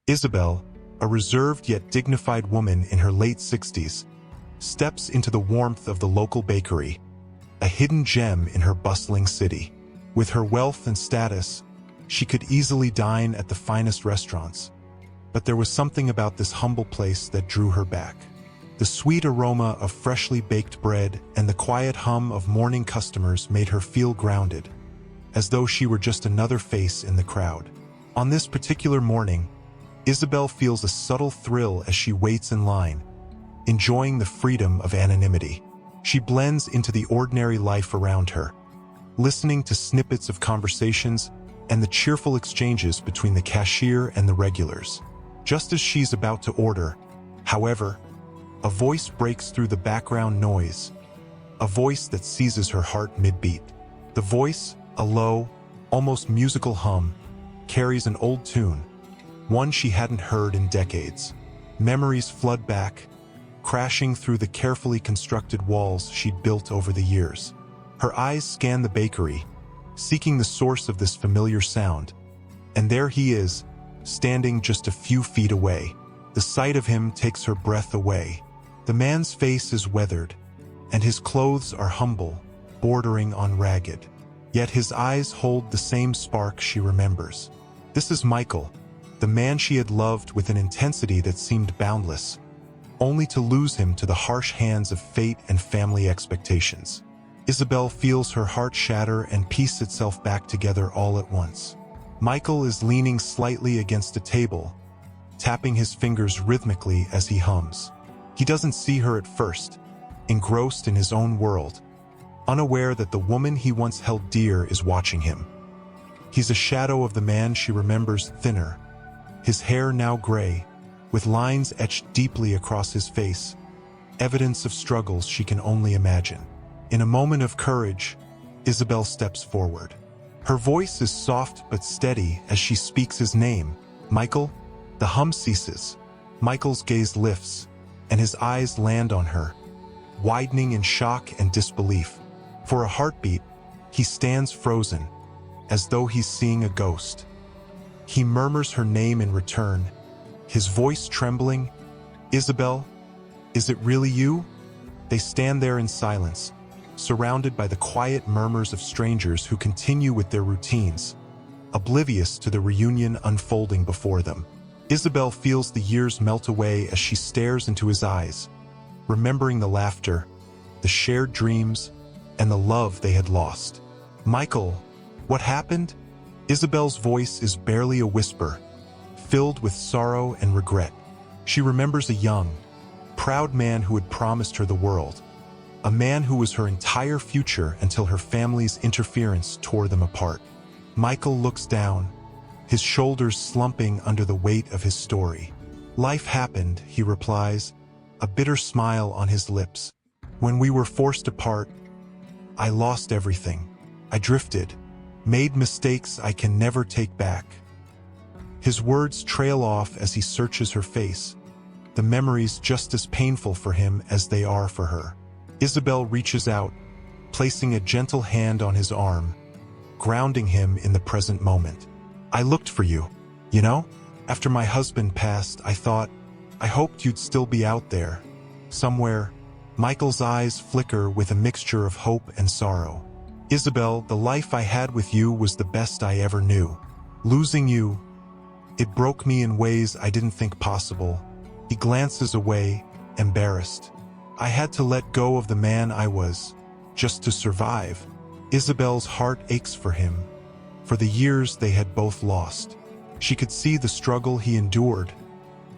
Isabel, a reserved yet dignified woman in her late 60s, steps into the warmth of the local bakery, a hidden gem in her bustling city. With her wealth and status, she could easily dine at the finest restaurants. But there was something about this humble place that drew her back. The sweet aroma of freshly baked bread and the quiet hum of morning customers made her feel grounded, as though she were just another face in the crowd. On this particular morning, Isabel feels a subtle thrill as she waits in line, enjoying the freedom of anonymity. She blends into the ordinary life around her, listening to snippets of conversations and the cheerful exchanges between the cashier and the regulars. Just as she's about to order, however, a voice breaks through the background noise, a voice that seizes her heart mid-beat. The voice, a low, almost musical hum, carries an old tune, one she hadn't heard in decades. Memories flood back, crashing through the carefully constructed walls she'd built over the years. Her eyes scan the bakery, seeking the source of this familiar sound, and there he is, standing just a few feet away. The sight of him takes her breath away. The man's face is weathered, and his clothes are humble, bordering on ragged. Yet his eyes hold the same spark she remembers. This is Michael, the man she had loved with an intensity that seemed boundless, only to lose him to the harsh hands of fate and family expectations. Isabel feels her heart shatter and piece itself back together all at once. Michael is leaning slightly against a table, tapping his fingers rhythmically as he hums. He doesn't see her at first, engrossed in his own world, unaware that the woman he once held dear is watching him. He's a shadow of the man she remembers, thinner, his hair now gray, with lines etched deeply across his face, evidence of struggles she can only imagine. In a moment of courage, Isabel steps forward. Her voice is soft but steady as she speaks his name. Michael? The hum ceases. Michael's gaze lifts, and his eyes land on her, widening in shock and disbelief. For a heartbeat, he stands frozen, as though he's seeing a ghost. He murmurs her name in return, his voice trembling. Isabel, is it really you? They stand there in silence, surrounded by the quiet murmurs of strangers who continue with their routines, oblivious to the reunion unfolding before them. Isabel feels the years melt away as she stares into his eyes, remembering the laughter, the shared dreams, and the love they had lost. Michael, what happened? Isabel's voice is barely a whisper, filled with sorrow and regret. She remembers a young, proud man who had promised her the world, a man who was her entire future until her family's interference tore them apart. Michael looks down, his shoulders slumping under the weight of his story. Life happened, he replies, a bitter smile on his lips. When we were forced apart, I lost everything. I drifted, made mistakes I can never take back. His words trail off as he searches her face, the memories just as painful for him as they are for her. Isabel reaches out, placing a gentle hand on his arm, grounding him in the present moment. I looked for you, you know? After my husband passed, I hoped you'd still be out there, somewhere. Michael's eyes flicker with a mixture of hope and sorrow. Isabel, the life I had with you was the best I ever knew. Losing you, it broke me in ways I didn't think possible. He glances away, embarrassed. I had to let go of the man I was, just to survive. Isabel's heart aches for him, for the years they had both lost. She could see the struggle he endured,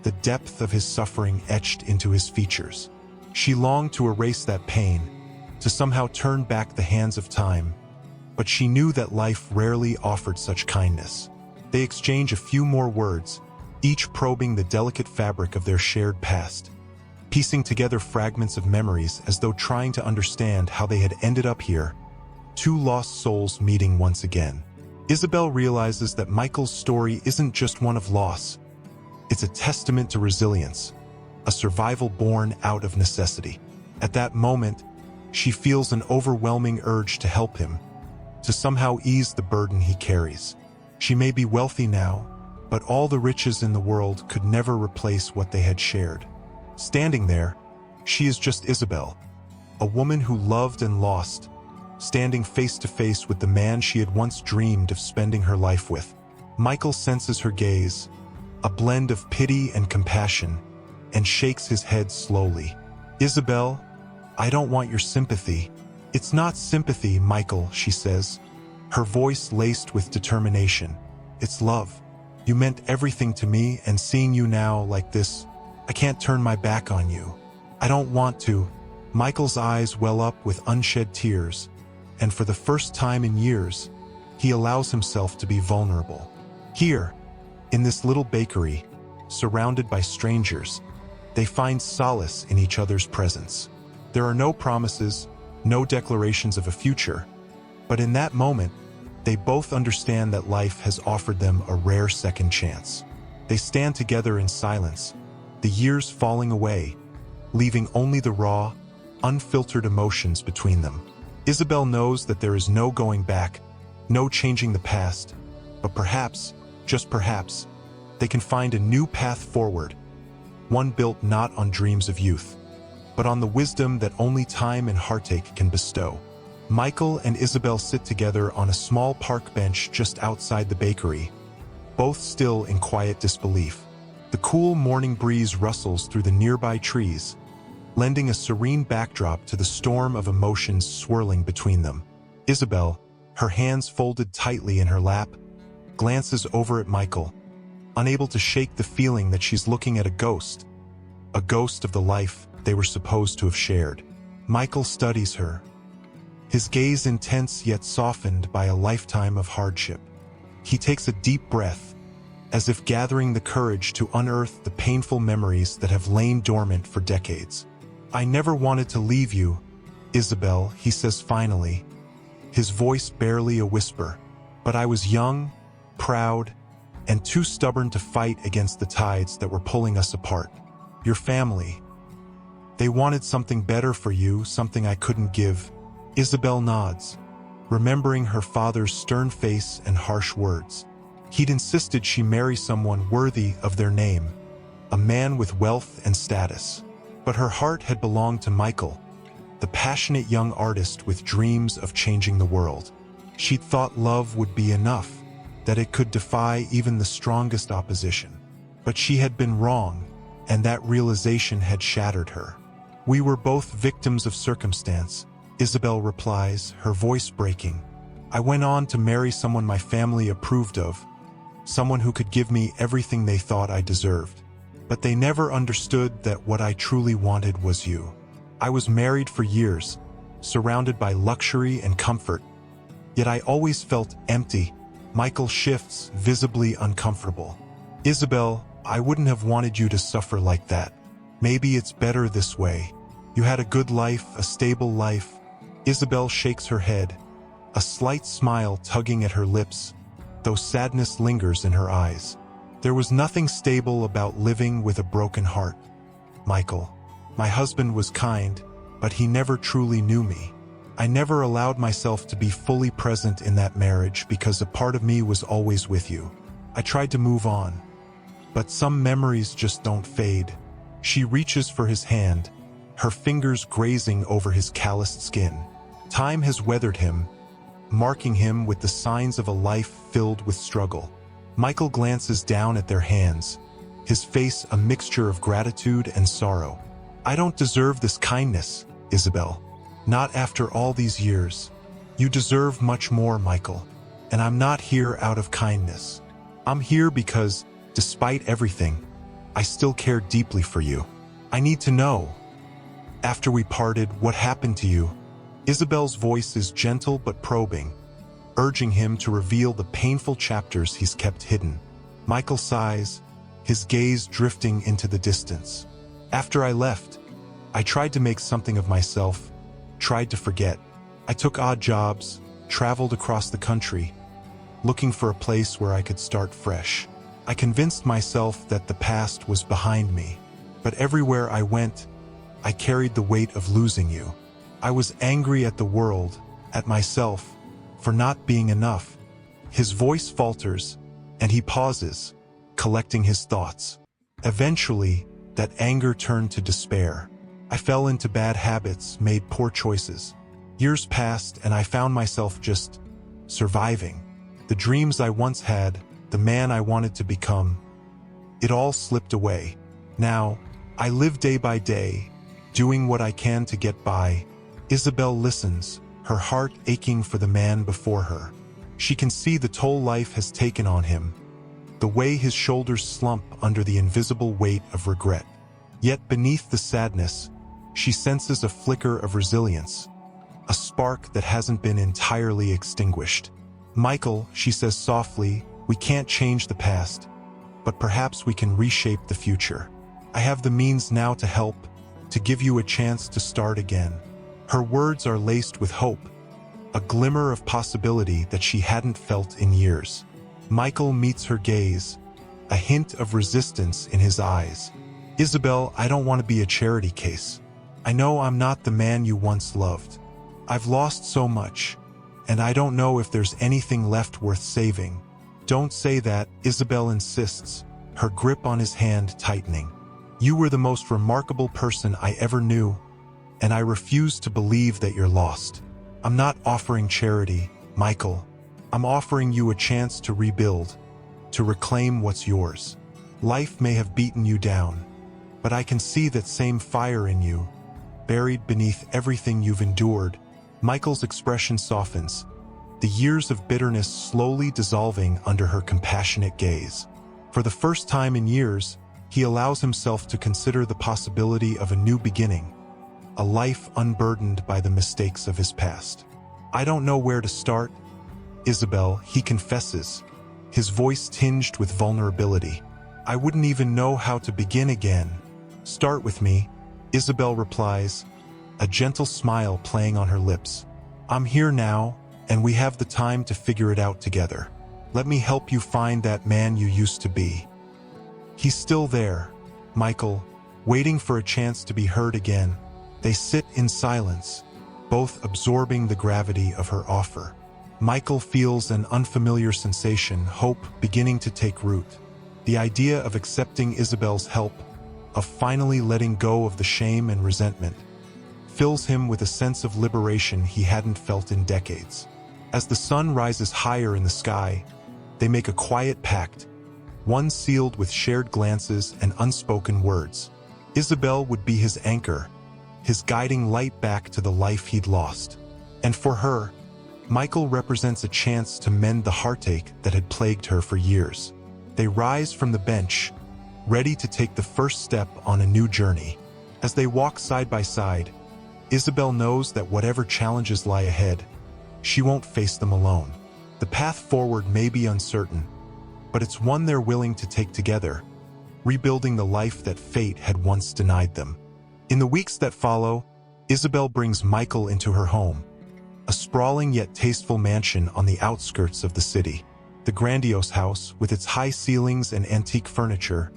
the depth of his suffering etched into his features. She longed to erase that pain, to somehow turn back the hands of time, but she knew that life rarely offered such kindness. They exchange a few more words, each probing the delicate fabric of their shared past, piecing together fragments of memories as though trying to understand how they had ended up here, two lost souls meeting once again. Isabel realizes that Michael's story isn't just one of loss. It's a testament to resilience, a survival born out of necessity. At that moment, she feels an overwhelming urge to help him, to somehow ease the burden he carries. She may be wealthy now, but all the riches in the world could never replace what they had shared. Standing there, she is just Isabel, a woman who loved and lost, standing face to face with the man she had once dreamed of spending her life with. Michael senses her gaze, a blend of pity and compassion, and shakes his head slowly. "Isabel, I don't want your sympathy." "It's not sympathy, Michael," she says, her voice laced with determination. "It's love. You meant everything to me, and seeing you now like this, I can't turn my back on you. I don't want to." Michael's eyes well up with unshed tears, and for the first time in years, he allows himself to be vulnerable. Here, in this little bakery, surrounded by strangers, they find solace in each other's presence. There are no promises, no declarations of a future, but in that moment, they both understand that life has offered them a rare second chance. They stand together in silence, the years falling away, leaving only the raw, unfiltered emotions between them. Isabel knows that there is no going back, no changing the past, but perhaps, just perhaps, they can find a new path forward, one built not on dreams of youth, but on the wisdom that only time and heartache can bestow. Michael and Isabel sit together on a small park bench just outside the bakery, both still in quiet disbelief. The cool morning breeze rustles through the nearby trees, lending a serene backdrop to the storm of emotions swirling between them. Isabel, her hands folded tightly in her lap, glances over at Michael, unable to shake the feeling that she's looking at a ghost of the life they were supposed to have shared. Michael studies her, his gaze intense yet softened by a lifetime of hardship. He takes a deep breath, as if gathering the courage to unearth the painful memories that have lain dormant for decades. "I never wanted to leave you, Isabel," he says finally, his voice barely a whisper. "But I was young, proud, and too stubborn to fight against the tides that were pulling us apart. Your family, they wanted something better for you, something I couldn't give." Isabel nods, remembering her father's stern face and harsh words. He'd insisted she marry someone worthy of their name, a man with wealth and status. But her heart had belonged to Michael, the passionate young artist with dreams of changing the world. She'd thought love would be enough, that it could defy even the strongest opposition. But she had been wrong, and that realization had shattered her. "We were both victims of circumstance," Isabel replies, her voice breaking. "I went on to marry someone my family approved of, someone who could give me everything they thought I deserved. But they never understood that what I truly wanted was you. I was married for years, surrounded by luxury and comfort, yet I always felt empty." Michael shifts, visibly uncomfortable. "Isabel, I wouldn't have wanted you to suffer like that. Maybe it's better this way. You had a good life, a stable life." Isabel shakes her head, a slight smile tugging at her lips, though sadness lingers in her eyes. "There was nothing stable about living with a broken heart, Michael. My husband was kind, but he never truly knew me. I never allowed myself to be fully present in that marriage because a part of me was always with you. I tried to move on, but some memories just don't fade." She reaches for his hand, her fingers grazing over his calloused skin. Time has weathered him, marking him with the signs of a life filled with struggle. Michael glances down at their hands, his face a mixture of gratitude and sorrow. "I don't deserve this kindness, Isabel. Not after all these years. You deserve much more, Michael. And I'm not here out of kindness. I'm here because, despite everything, I still care deeply for you. I need to know, after we parted, what happened to you." Isabel's voice is gentle but probing, urging him to reveal the painful chapters he's kept hidden. Michael sighs, his gaze drifting into the distance. "After I left, I tried to make something of myself, tried to forget. I took odd jobs, traveled across the country, looking for a place where I could start fresh. I convinced myself that the past was behind me, but everywhere I went, I carried the weight of losing you. I was angry at the world, at myself, for not being enough." His voice falters, and he pauses, collecting his thoughts. Eventually, that anger turned to despair. I fell into bad habits, made poor choices. Years passed and I found myself just surviving. The dreams I once had, the man I wanted to become, it all slipped away. Now, I live day by day, doing what I can to get by. Isabel listens, her heart aching for the man before her. She can see the toll life has taken on him, the way his shoulders slump under the invisible weight of regret. Yet beneath the sadness, she senses a flicker of resilience, a spark that hasn't been entirely extinguished. Michael, she says softly, we can't change the past, but perhaps we can reshape the future. I have the means now to help, to give you a chance to start again. Her words are laced with hope, a glimmer of possibility that she hadn't felt in years. Michael meets her gaze, a hint of resistance in his eyes. Isabel, I don't want to be a charity case. I know I'm not the man you once loved. I've lost so much, and I don't know if there's anything left worth saving. Don't say that, Isabel insists, her grip on his hand tightening. You were the most remarkable person I ever knew, and I refuse to believe that you're lost. I'm not offering charity, Michael. I'm offering you a chance to rebuild, to reclaim what's yours. Life may have beaten you down, but I can see that same fire in you, buried beneath everything you've endured. Michael's expression softens, the years of bitterness slowly dissolving under her compassionate gaze. For the first time in years, he allows himself to consider the possibility of a new beginning, a life unburdened by the mistakes of his past. I don't know where to start, Isabel, he confesses, his voice tinged with vulnerability. I wouldn't even know how to begin again. Start with me, Isabel replies, a gentle smile playing on her lips. I'm here now, and we have the time to figure it out together. Let me help you find that man you used to be. He's still there, Michael, waiting for a chance to be heard again. They sit in silence, both absorbing the gravity of her offer. Michael feels an unfamiliar sensation, hope beginning to take root. The idea of accepting Isabel's help, of finally letting go of the shame and resentment, fills him with a sense of liberation he hadn't felt in decades. As the sun rises higher in the sky, they make a quiet pact, one sealed with shared glances and unspoken words. Isabel would be his anchor, his guiding light back to the life he'd lost. And for her, Michael represents a chance to mend the heartache that had plagued her for years. They rise from the bench, ready to take the first step on a new journey. As they walk side by side, Isabel knows that whatever challenges lie ahead, she won't face them alone. The path forward may be uncertain, but it's one they're willing to take together, rebuilding the life that fate had once denied them. In the weeks that follow, Isabel brings Michael into her home, a sprawling yet tasteful mansion on the outskirts of the city. The grandiose house, with its high ceilings and antique furniture,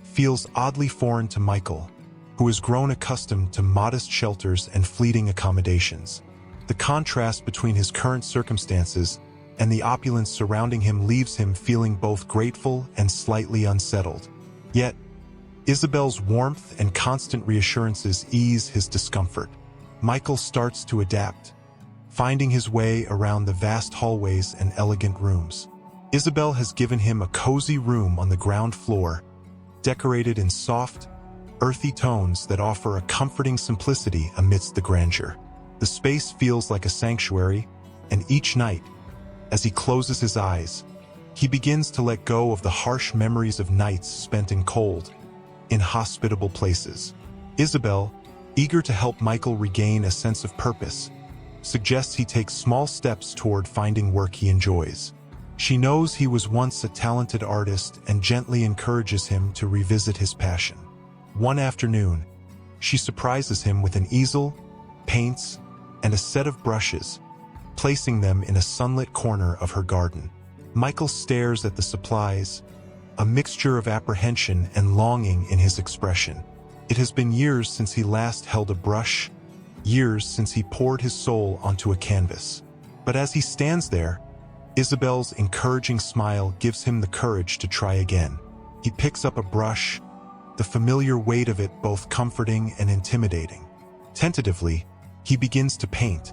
feels oddly foreign to Michael, who has grown accustomed to modest shelters and fleeting accommodations. The contrast between his current circumstances and the opulence surrounding him leaves him feeling both grateful and slightly unsettled. Yet, Isabel's warmth and constant reassurances ease his discomfort. Michael starts to adapt, finding his way around the vast hallways and elegant rooms. Isabel has given him a cozy room on the ground floor, decorated in soft, earthy tones that offer a comforting simplicity amidst the grandeur. The space feels like a sanctuary, and each night, as he closes his eyes, he begins to let go of the harsh memories of nights spent in cold, inhospitable places. Isabel, eager to help Michael regain a sense of purpose, suggests he takes small steps toward finding work he enjoys. She knows he was once a talented artist and gently encourages him to revisit his passion. One afternoon, she surprises him with an easel, paints, and a set of brushes, placing them in a sunlit corner of her garden. Michael stares at the supplies, a mixture of apprehension and longing in his expression. It has been years since he last held a brush, years since he poured his soul onto a canvas. But as he stands there, Isabel's encouraging smile gives him the courage to try again. He picks up a brush, the familiar weight of it both comforting and intimidating. Tentatively, he begins to paint,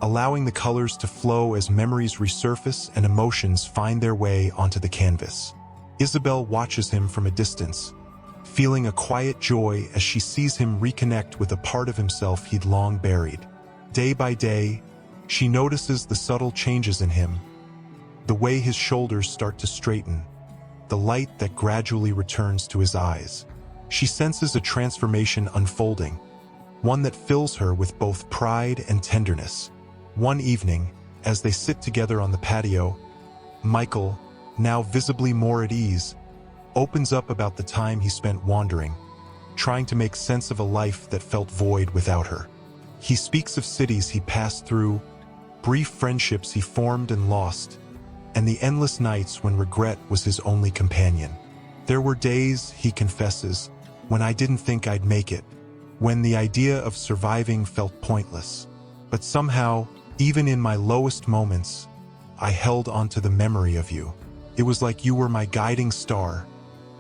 allowing the colors to flow as memories resurface and emotions find their way onto the canvas. Isabel watches him from a distance, feeling a quiet joy as she sees him reconnect with a part of himself he'd long buried. Day by day, she notices the subtle changes in him, the way his shoulders start to straighten, the light that gradually returns to his eyes. She senses a transformation unfolding, one that fills her with both pride and tenderness. One evening, as they sit together on the patio, Michael, now visibly more at ease, opens up about the time he spent wandering, trying to make sense of a life that felt void without her. He speaks of cities he passed through, brief friendships he formed and lost, and the endless nights when regret was his only companion. There were days, he confesses, when I didn't think I'd make it, when the idea of surviving felt pointless. But somehow, even in my lowest moments, I held onto the memory of you. It was like you were my guiding star,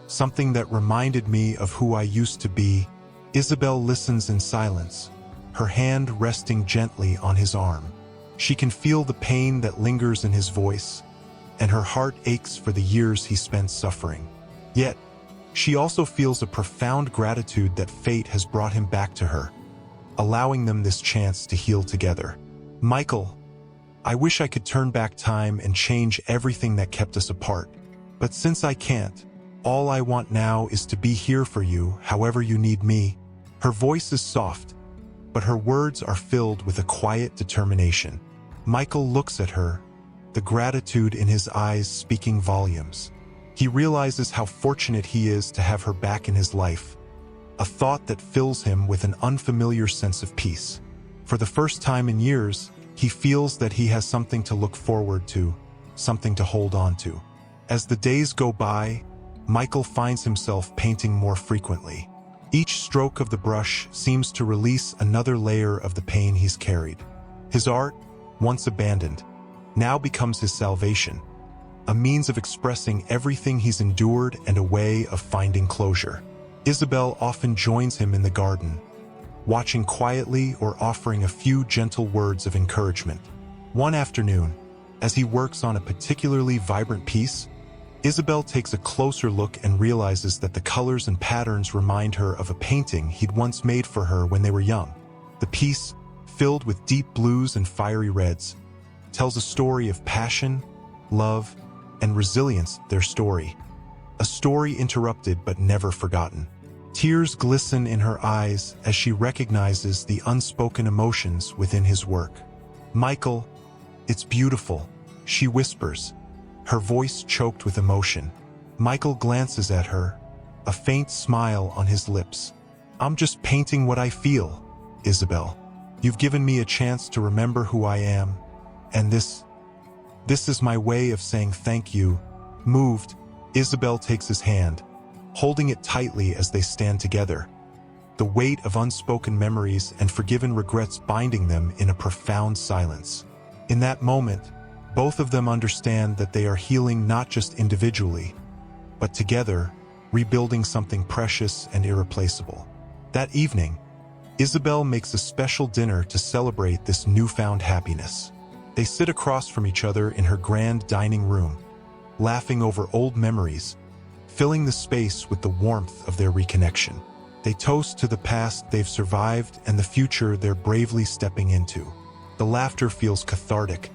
something that reminded me of who I used to be. Isabel listens in silence, her hand resting gently on his arm. She can feel the pain that lingers in his voice, and her heart aches for the years he spent suffering. Yet, she also feels a profound gratitude that fate has brought him back to her, allowing them this chance to heal together. Michael, I wish I could turn back time and change everything that kept us apart. But since I can't, all I want now is to be here for you, however you need me. Her voice is soft, but her words are filled with a quiet determination. Michael looks at her, the gratitude in his eyes speaking volumes. He realizes how fortunate he is to have her back in his life, a thought that fills him with an unfamiliar sense of peace. For the first time in years, he feels that he has something to look forward to, something to hold on to. As the days go by, Michael finds himself painting more frequently. Each stroke of the brush seems to release another layer of the pain he's carried. His art, once abandoned, now becomes his salvation, a means of expressing everything he's endured and a way of finding closure. Isabel often joins him in the garden, watching quietly or offering a few gentle words of encouragement. One afternoon, as he works on a particularly vibrant piece, Isabel takes a closer look and realizes that the colors and patterns remind her of a painting he'd once made for her when they were young. The piece, filled with deep blues and fiery reds, tells a story of passion, love, and resilience. Their story, a story interrupted but never forgotten. Tears glisten in her eyes as she recognizes the unspoken emotions within his work. Michael, it's beautiful, she whispers, her voice choked with emotion. Michael glances at her, a faint smile on his lips. I'm just painting what I feel, Isabel. You've given me a chance to remember who I am, and this is my way of saying thank you. Moved, Isabel takes his hand, holding it tightly as they stand together, the weight of unspoken memories and forgiven regrets binding them in a profound silence. In that moment, both of them understand that they are healing not just individually, but together, rebuilding something precious and irreplaceable. That evening, Isabel makes a special dinner to celebrate this newfound happiness. They sit across from each other in her grand dining room, laughing over old memories, filling the space with the warmth of their reconnection. They toast to the past they've survived and the future they're bravely stepping into. The laughter feels cathartic,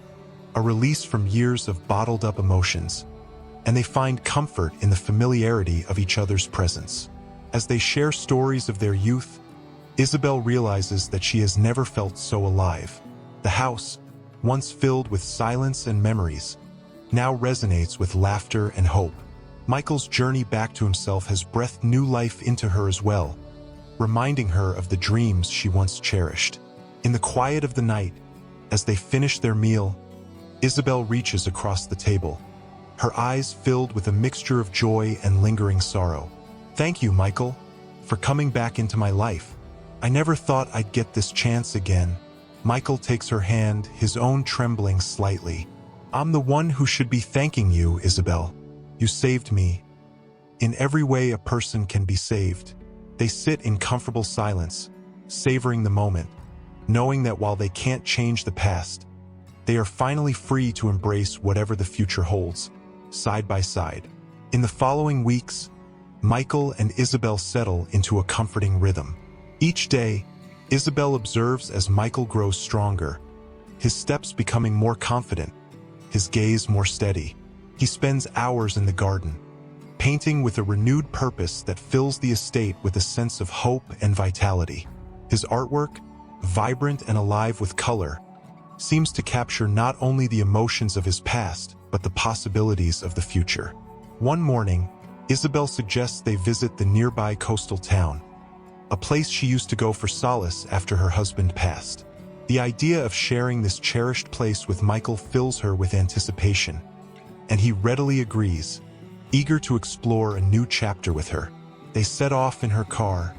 a release from years of bottled-up emotions, and they find comfort in the familiarity of each other's presence. As they share stories of their youth, Isabel realizes that she has never felt so alive. The house, once filled with silence and memories, now resonates with laughter and hope. Michael's journey back to himself has breathed new life into her as well, reminding her of the dreams she once cherished. In the quiet of the night, as they finish their meal, Isabel reaches across the table, her eyes filled with a mixture of joy and lingering sorrow. Thank you, Michael, for coming back into my life. I never thought I'd get this chance again. Michael takes her hand, his own trembling slightly. I'm the one who should be thanking you, Isabel. You saved me. In every way a person can be saved. They sit in comfortable silence, savoring the moment, knowing that while they can't change the past, they are finally free to embrace whatever the future holds, side by side. In the following weeks, Michael and Isabel settle into a comforting rhythm. Each day, Isabel observes as Michael grows stronger, his steps becoming more confident, his gaze more steady. He spends hours in the garden, painting with a renewed purpose that fills the estate with a sense of hope and vitality. His artwork, vibrant and alive with color, seems to capture not only the emotions of his past, but the possibilities of the future. One morning, Isabel suggests they visit the nearby coastal town, a place she used to go for solace after her husband passed. The idea of sharing this cherished place with Michael fills her with anticipation, and he readily agrees, eager to explore a new chapter with her. They set off in her car,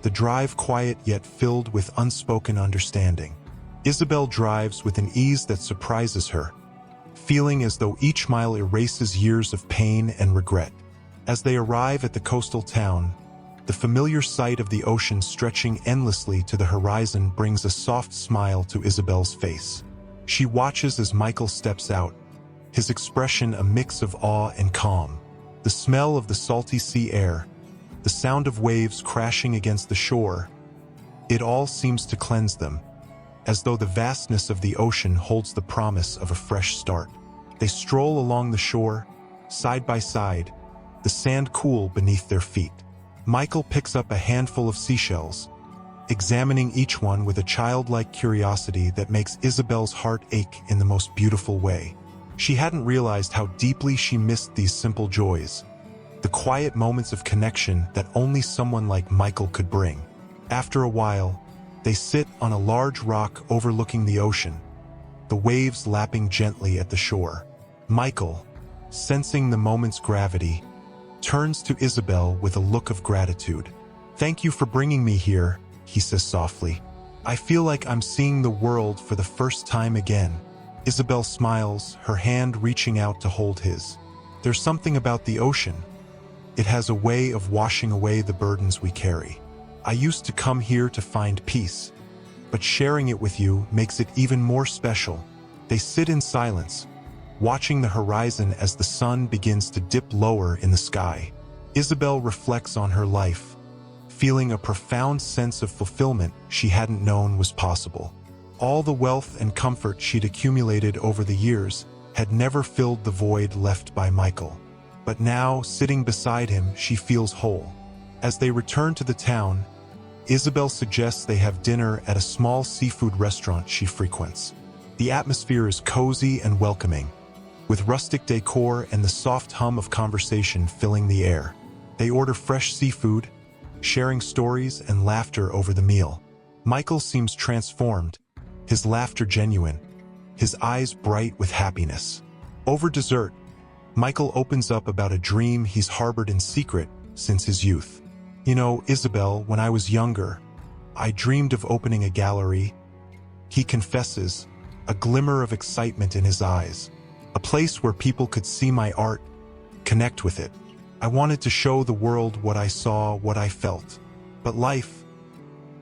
the drive quiet yet filled with unspoken understanding. Isabel drives with an ease that surprises her, feeling as though each mile erases years of pain and regret. As they arrive at the coastal town, the familiar sight of the ocean stretching endlessly to the horizon brings a soft smile to Isabel's face. She watches as Michael steps out, his expression a mix of awe and calm. The smell of the salty sea air, the sound of waves crashing against the shore, it all seems to cleanse them, as though the vastness of the ocean holds the promise of a fresh start. They stroll along the shore, side by side, the sand cool beneath their feet. Michael picks up a handful of seashells, examining each one with a childlike curiosity that makes Isabel's heart ache in the most beautiful way. She hadn't realized how deeply she missed these simple joys, the quiet moments of connection that only someone like Michael could bring. After a while, they sit on a large rock overlooking the ocean, the waves lapping gently at the shore. Michael, sensing the moment's gravity, turns to Isabel with a look of gratitude. "Thank you for bringing me here," he says softly. "I feel like I'm seeing the world for the first time again." Isabel smiles, her hand reaching out to hold his. "There's something about the ocean. It has a way of washing away the burdens we carry. I used to come here to find peace, but sharing it with you makes it even more special." They sit in silence, watching the horizon as the sun begins to dip lower in the sky. Isabel reflects on her life, feeling a profound sense of fulfillment she hadn't known was possible. All the wealth and comfort she'd accumulated over the years had never filled the void left by Michael. But now, sitting beside him, she feels whole. As they return to the town, Isabel suggests they have dinner at a small seafood restaurant she frequents. The atmosphere is cozy and welcoming, with rustic decor and the soft hum of conversation filling the air. They order fresh seafood, sharing stories and laughter over the meal. Michael seems transformed, his laughter genuine, his eyes bright with happiness. Over dessert, Michael opens up about a dream he's harbored in secret since his youth. "You know, Isabel, when I was younger, I dreamed of opening a gallery," he confesses, a glimmer of excitement in his eyes. "A place where people could see my art, connect with it. I wanted to show the world what I saw, what I felt. But life,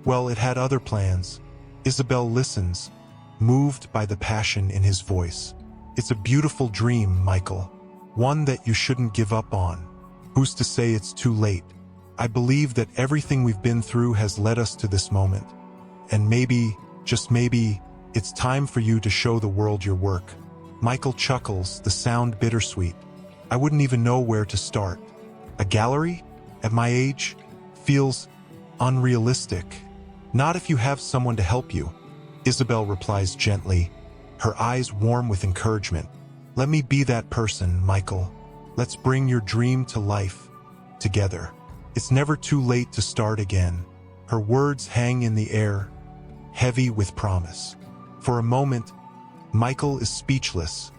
well, it had other plans." Isabel listens, moved by the passion in his voice. "It's a beautiful dream, Michael. One that you shouldn't give up on. Who's to say it's too late? I believe that everything we've been through has led us to this moment. And maybe, just maybe, it's time for you to show the world your work." Michael chuckles, the sound bittersweet. "I wouldn't even know where to start. A gallery? At my age? Feels unrealistic. Not if you have someone to help you." Isabel replies gently, her eyes warm with encouragement. "Let me be that person, Michael. Let's bring your dream to life, together. It's never too late to start again." Her words hang in the air, heavy with promise. For a moment, Michael is speechless,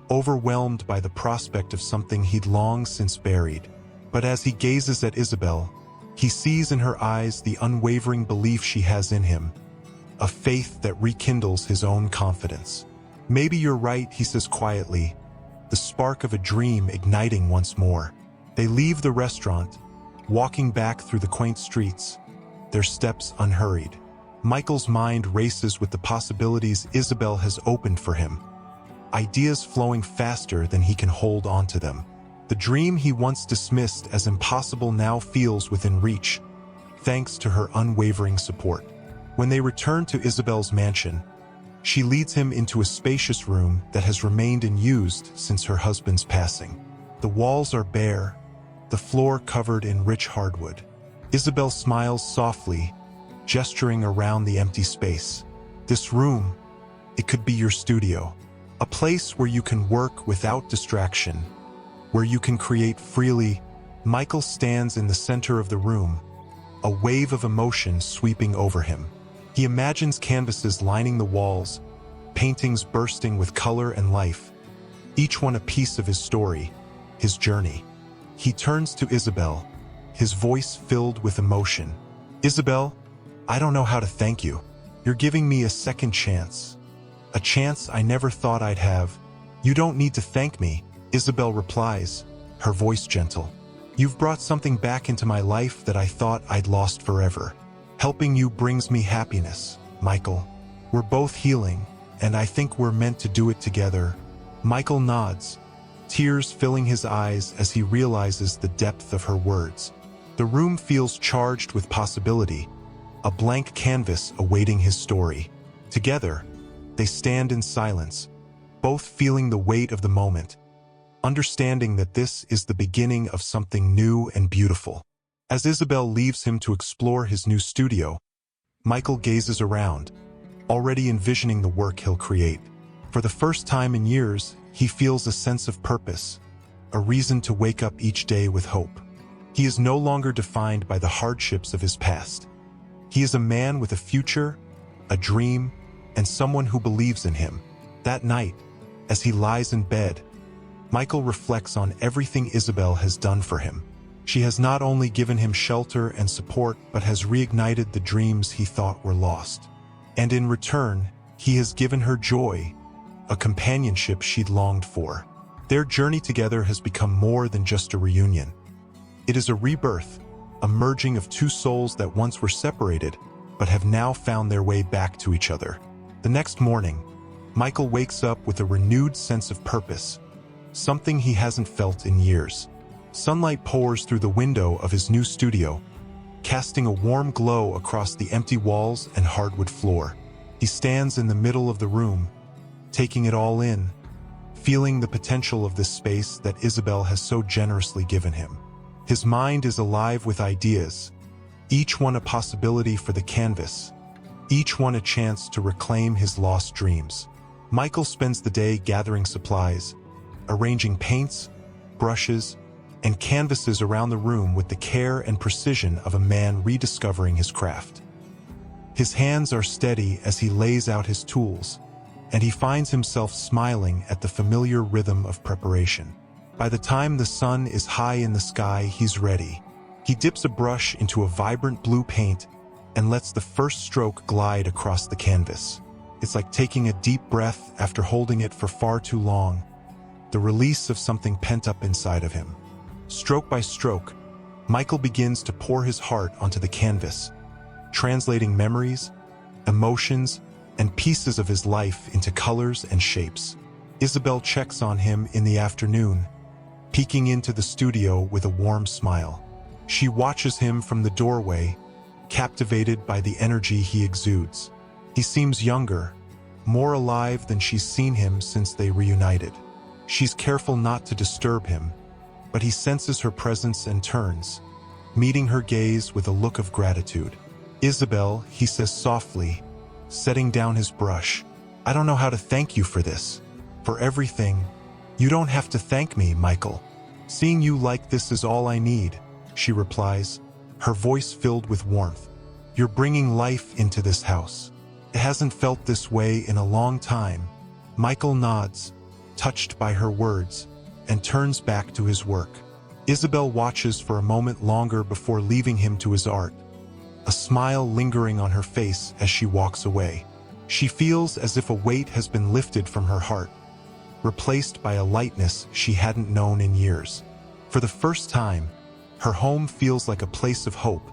overwhelmed by the prospect of something he'd long since buried. But as he gazes at Isabel, he sees in her eyes the unwavering belief she has in him, a faith that rekindles his own confidence. "Maybe you're right," he says quietly, the spark of a dream igniting once more. They leave the restaurant, walking back through the quaint streets, their steps unhurried. Michael's mind races with the possibilities Isabel has opened for him, ideas flowing faster than he can hold onto them. The dream he once dismissed as impossible now feels within reach, thanks to her unwavering support. When they return to Isabel's mansion, she leads him into a spacious room that has remained unused since her husband's passing. The walls are bare, the floor covered in rich hardwood. Isabel smiles softly, gesturing around the empty space. This room, it could be your studio, a place where you can work without distraction, where you can create freely. Michael stands in the center of the room, a wave of emotion sweeping over him. He imagines canvases lining the walls, paintings bursting with color and life, each one a piece of his story, his journey. He turns to Isabel, his voice filled with emotion. Isabel, I don't know how to thank you. You're giving me a second chance. A chance I never thought I'd have. You don't need to thank me, Isabel replies, her voice gentle. You've brought something back into my life that I thought I'd lost forever. Helping you brings me happiness, Michael. We're both healing, and I think we're meant to do it together. Michael nods, tears filling his eyes as he realizes the depth of her words. The room feels charged with possibility, a blank canvas awaiting his story. Together, they stand in silence, both feeling the weight of the moment, understanding that this is the beginning of something new and beautiful. As Isabel leaves him to explore his new studio, Michael gazes around, already envisioning the work he'll create. For the first time in years, he feels a sense of purpose, a reason to wake up each day with hope. He is no longer defined by the hardships of his past. He is a man with a future, a dream, and someone who believes in him. That night, as he lies in bed, Michael reflects on everything Isabel has done for him. She has not only given him shelter and support, but has reignited the dreams he thought were lost. And in return, he has given her joy, a companionship she'd longed for. Their journey together has become more than just a reunion. It is a rebirth, a merging of two souls that once were separated, but have now found their way back to each other. The next morning, Michael wakes up with a renewed sense of purpose, something he hasn't felt in years. Sunlight pours through the window of his new studio, casting a warm glow across the empty walls and hardwood floor. He stands in the middle of the room, taking it all in, feeling the potential of this space that Isabel has so generously given him. His mind is alive with ideas, each one a possibility for the canvas, each one a chance to reclaim his lost dreams. Michael spends the day gathering supplies, arranging paints, brushes, and canvases around the room with the care and precision of a man rediscovering his craft. His hands are steady as he lays out his tools, and he finds himself smiling at the familiar rhythm of preparation. By the time the sun is high in the sky, he's ready. He dips a brush into a vibrant blue paint and lets the first stroke glide across the canvas. It's like taking a deep breath after holding it for far too long, the release of something pent up inside of him. Stroke by stroke, Michael begins to pour his heart onto the canvas, translating memories, emotions, and pieces of his life into colors and shapes. Isabel checks on him in the afternoon, peeking into the studio with a warm smile. She watches him from the doorway, captivated by the energy he exudes. He seems younger, more alive than she's seen him since they reunited. She's careful not to disturb him, but he senses her presence and turns, meeting her gaze with a look of gratitude. Isabel, he says softly, setting down his brush, I don't know how to thank you for this, for everything. You don't have to thank me, Michael. Seeing you like this is all I need, she replies, her voice filled with warmth. You're bringing life into this house. It hasn't felt this way in a long time. Michael nods, touched by her words, and turns back to his work. Isabel watches for a moment longer before leaving him to his art, a smile lingering on her face as she walks away. She feels as if a weight has been lifted from her heart, replaced by a lightness she hadn't known in years. For the first time, her home feels like a place of hope,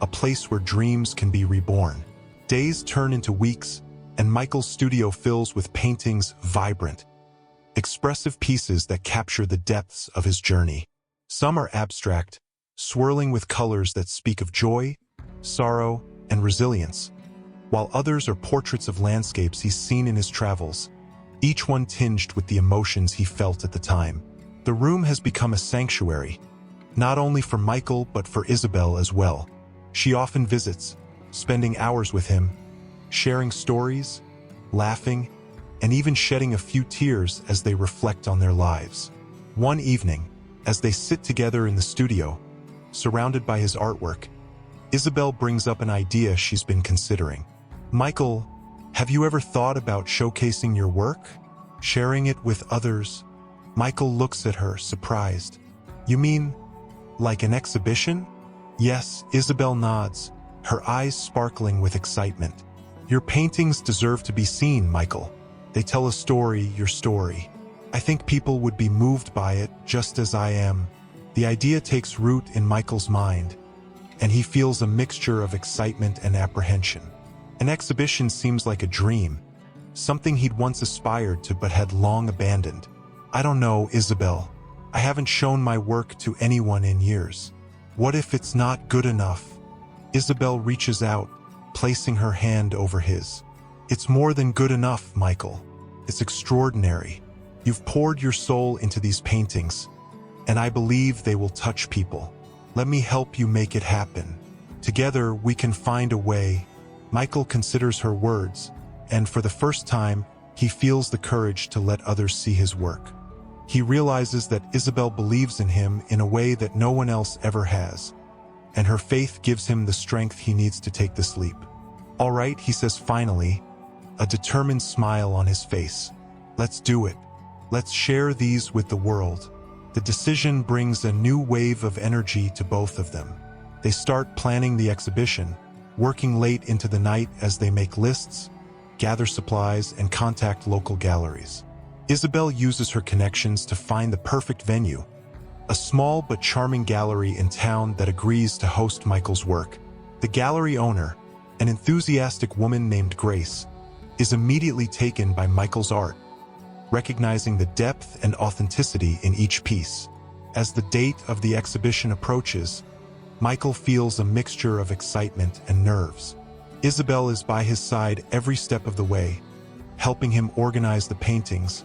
a place where dreams can be reborn. Days turn into weeks, and Michael's studio fills with paintings vibrant, expressive pieces that capture the depths of his journey. Some are abstract, swirling with colors that speak of joy, sorrow, and resilience, while others are portraits of landscapes he's seen in his travels, each one tinged with the emotions he felt at the time. The room has become a sanctuary, not only for Michael but for Isabel as well. She often visits, spending hours with him, sharing stories, laughing, and even shedding a few tears as they reflect on their lives. One evening, as they sit together in the studio, surrounded by his artwork, Isabel brings up an idea she's been considering. "Michael, have you ever thought about showcasing your work? Sharing it with others?" Michael looks at her, surprised. "You mean, like an exhibition?" "Yes," Isabel nods, her eyes sparkling with excitement. "Your paintings deserve to be seen, Michael. They tell a story, your story. I think people would be moved by it, just as I am." The idea takes root in Michael's mind, and he feels a mixture of excitement and apprehension. An exhibition seems like a dream, something he'd once aspired to but had long abandoned. "I don't know, Isabel. I haven't shown my work to anyone in years. What if it's not good enough?" Isabel reaches out, placing her hand over his. "It's more than good enough, Michael. It's extraordinary. You've poured your soul into these paintings, and I believe they will touch people. Let me help you make it happen. Together we can find a way." Michael considers her words, and for the first time, he feels the courage to let others see his work. He realizes that Isabel believes in him in a way that no one else ever has, and her faith gives him the strength he needs to take this leap. "All right," he says finally, a determined smile on his face. "Let's do it. Let's share these with the world." The decision brings a new wave of energy to both of them. They start planning the exhibition, working late into the night as they make lists, gather supplies, and contact local galleries. Isabel uses her connections to find the perfect venue, a small but charming gallery in town that agrees to host Michael's work. The gallery owner, an enthusiastic woman named Grace, is immediately taken by Michael's art, recognizing the depth and authenticity in each piece. As the date of the exhibition approaches, Michael feels a mixture of excitement and nerves. Isabel is by his side every step of the way, helping him organize the paintings,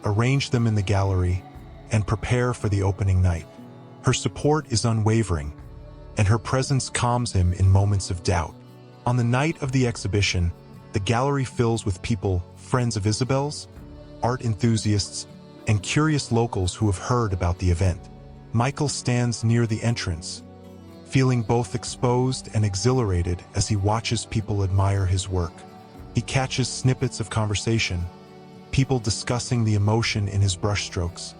arrange them in the gallery, and prepare for the opening night. Her support is unwavering, and her presence calms him in moments of doubt. On the night of the exhibition, the gallery fills with people, friends of Isabel's, art enthusiasts, and curious locals who have heard about the event. Michael stands near the entrance, feeling both exposed and exhilarated as he watches people admire his work. He catches snippets of conversation, people discussing the emotion in his brushstrokes,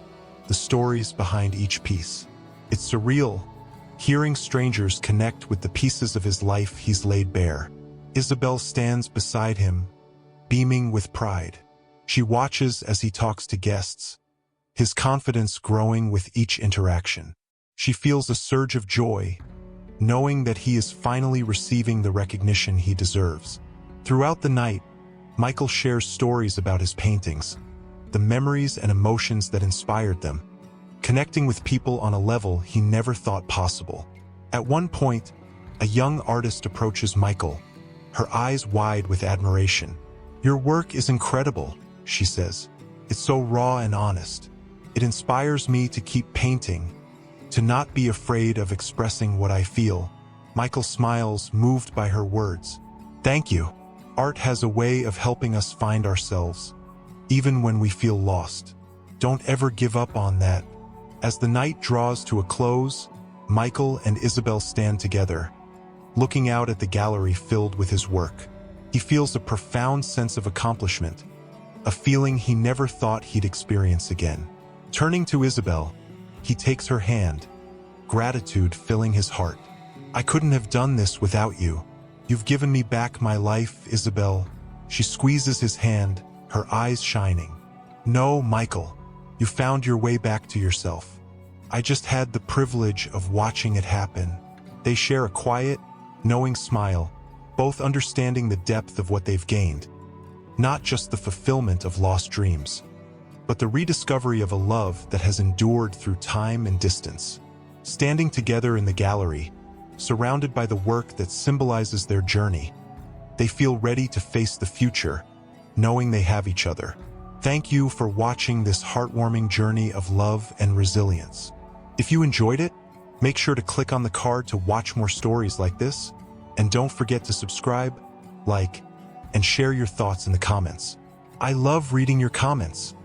the stories behind each piece. It's surreal, hearing strangers connect with the pieces of his life he's laid bare. Isabel stands beside him, beaming with pride. She watches as he talks to guests, his confidence growing with each interaction. She feels a surge of joy, knowing that he is finally receiving the recognition he deserves. Throughout the night, Michael shares stories about his paintings, the memories and emotions that inspired them, connecting with people on a level he never thought possible. At one point, a young artist approaches Michael, her eyes wide with admiration. "Your work is incredible," she says. "It's so raw and honest. It inspires me to keep painting, to not be afraid of expressing what I feel." Michael smiles, moved by her words. "Thank you. Art has a way of helping us find ourselves, even when we feel lost. Don't ever give up on that." As the night draws to a close, Michael and Isabel stand together, looking out at the gallery filled with his work. He feels a profound sense of accomplishment, a feeling he never thought he'd experience again. Turning to Isabel, he takes her hand, gratitude filling his heart. "I couldn't have done this without you. You've given me back my life, Isabel." She squeezes his hand, her eyes shining. "No, Michael, you found your way back to yourself. I just had the privilege of watching it happen. They share a quiet, knowing smile, both understanding the depth of what they've gained, not just the fulfillment of lost dreams, but the rediscovery of a love that has endured through time and distance. Standing together in the gallery, surrounded by the work that symbolizes their journey, they feel ready to face the future, knowing they have each other. Thank you for watching this heartwarming journey of love and resilience. If you enjoyed it, make sure to click on the card to watch more stories like this, and don't forget to subscribe, like, and share your thoughts in the comments. I love reading your comments.